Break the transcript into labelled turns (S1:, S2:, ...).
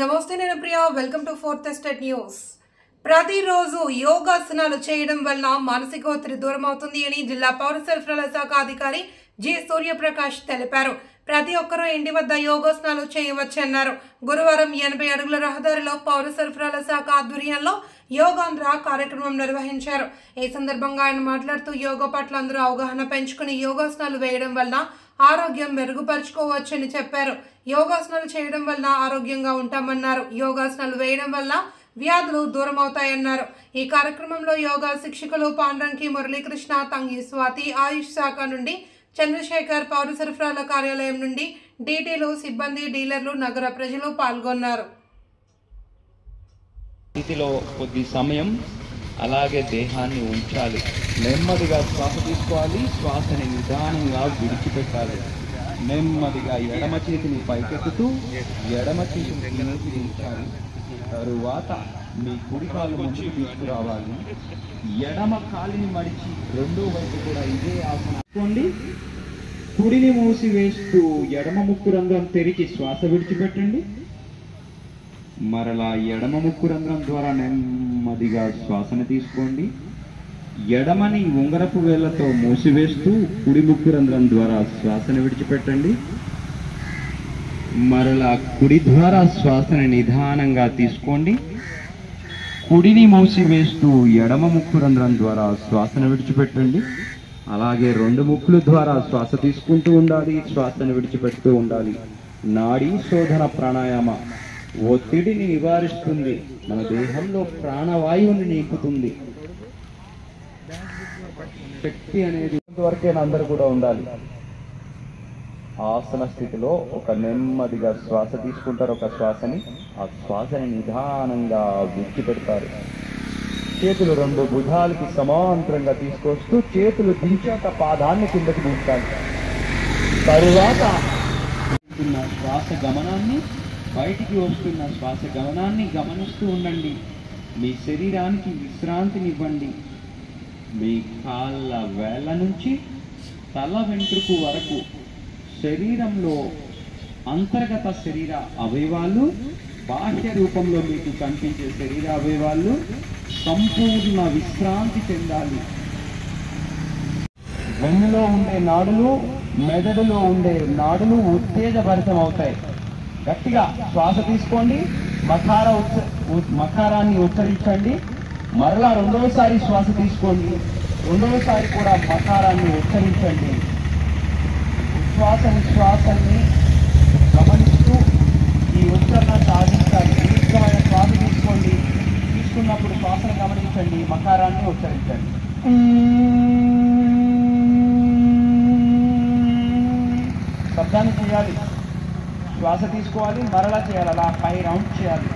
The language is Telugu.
S1: నమస్తే నేను Priya welcome to fourth estate news. ప్రతిరోజు యోగాసనాలు చేయడం వలన మానసిక ఒత్తిడి దూరం అవుతుంది అని జిల్లా పౌర సరఫరాల శాఖ అధికారి జి సూర్యప్రకాష్ తెలిపారు. ప్రతి ఒక్కరూ ఇంటి వద్ద యోగాసనాలు చేయవచ్చన్నారు. గురువారం 80 అడుగుల రహదారిలో పౌర సరఫరాల శాఖ ఆధ్వర్యంలో యోగాంధ్ర కార్యక్రమం నిర్వహించారు. ఈ సందర్భంగా ఆయన మాట్లాడుతూ యోగా పట్ల అందరూ అవగాహన పెంచుకుని యోగాసనాలు వేయడం వలన ఆరోగ్యం మెరుగుపరుచుకోవచ్చని చెప్పారు. యోగాసనాలు చేయడం వలన ఆరోగ్యంగా ఉంటామన్నారు. యోగాసనాలు వేయడం వల్ల వ్యాధులు దూరం అవుతాయన్నారు. ఈ కార్యక్రమంలో యోగా శిక్షకులు పాండ్రంకి మురళీకృష్ణ, తంగి స్వాతి, ఆయుష్ శాఖ నుండి చంద్రశేఖర్, పౌర సరఫరాల కార్యాలయం నుండి డీటీలు, సిబ్బంది, డీలర్లు, నగర ప్రజలు పాల్గొన్నారు.
S2: స్థితిలో కొద్ది సమయం అలాగే దేహాన్ని ఉంచాలి. నెమ్మదిగా శ్వాస తీసుకోవాలి. శ్వాసని నిదానంగా విడిచిపెట్టాలి. నెమ్మదిగా ఎడమ చేతిని పైకెత్తుతూ ఎడమ చేతిని కిందకి దించాలి. తరువాత మీ కుడి కాలు ముందుకు తీసుకురావాలి. ఎడమ కాలిని మడిచి రెండో వైపు కూడా ఇదే ఆసనం. కుడిని మూసివేస్తూ ఎడమ ముక్కు రంధ్రం తెరిచి శ్వాస విడిచిపెట్టండి. మరలా ఎడమ ముక్కు రంధ్రం ద్వారా నెమ్మదిగా శ్వాసను తీసుకోండి. ఎడమని ఉంగరపు వేళ్లతో మూసివేస్తూ కుడి ముక్కు రంధ్రం ద్వారా శ్వాసను విడిచిపెట్టండి. మరలా కుడి ద్వారా శ్వాసను నిదానంగా తీసుకోండి. కుడిని మూసివేస్తూ ఎడమ ముక్కు రంధ్రం ద్వారా శ్వాసను విడిచిపెట్టండి. అలాగే రెండు ముక్కుల ద్వారా శ్వాస తీసుకుంటూ ఉండాలి, శ్వాసను విడిచిపెడుతూ ఉండాలి. నాడీ శోధన ప్రాణాయామ ఒత్తిడిని నివారిస్తుంది. మన దేహంలో ప్రాణవాయువుని నింపుతుంది. శక్తి అనేది వరకైనా అందరూ కూడా ఉండాలి. ఆసన స్థితిలో ఒక నెమ్మదిగా శ్వాస తీసుకుంటారు. ఒక శ్వాసని, ఆ శ్వాసని నిదానంగా విడిచిపెడతారు. చేతులు రెండు భుజాలకి సమాంతరంగా తీసుకొస్తూ చేతులు దించాక పాదాన్ని కిందకి దించాలి. తరువాత శ్వాస గమనాన్ని, బయటికి వస్తున్న శ్వాస గమనాన్ని గమనిస్తూ ఉండండి. మీ శరీరానికి విశ్రాంతినివ్వండి. మీ కాళ్ళ వేళ్ళ నుంచి తల వెంట్రుకు వరకు శరీరంలో అంతర్గత శరీర అవయవాలు, బాహ్య రూపంలో మీకు కనిపించే శరీర అవయవాలు సంపూర్ణ విశ్రాంతి చెందాలి. వెన్నులో ఉండే నాడులు, మెదడులో ఉండే నాడులు ఉత్తేజభరితం అవుతాయి. గట్టిగా శ్వాస తీసుకోండి. మకారాన్ని ఉచ్చరించండి. మరలా రెండవసారి శ్వాస తీసుకోండి. రెండవసారి కూడా మకారాన్ని ఉచ్చరించండి. శ్వాసని గమనిస్తూ ఈ ఉచ్చరణ సాధించాలి. దీర్ఘమైన శ్వాస తీసుకోండి. తీసుకున్నప్పుడు శ్వాసను గమనించండి, మకారాన్ని ఉచ్చరించండి. శబ్దాన్ని చేయాలి. శ్వాస తీసుకోవాలి, మరలా చేయాలి. అలా 5 రౌండ్స్ చేయాలి.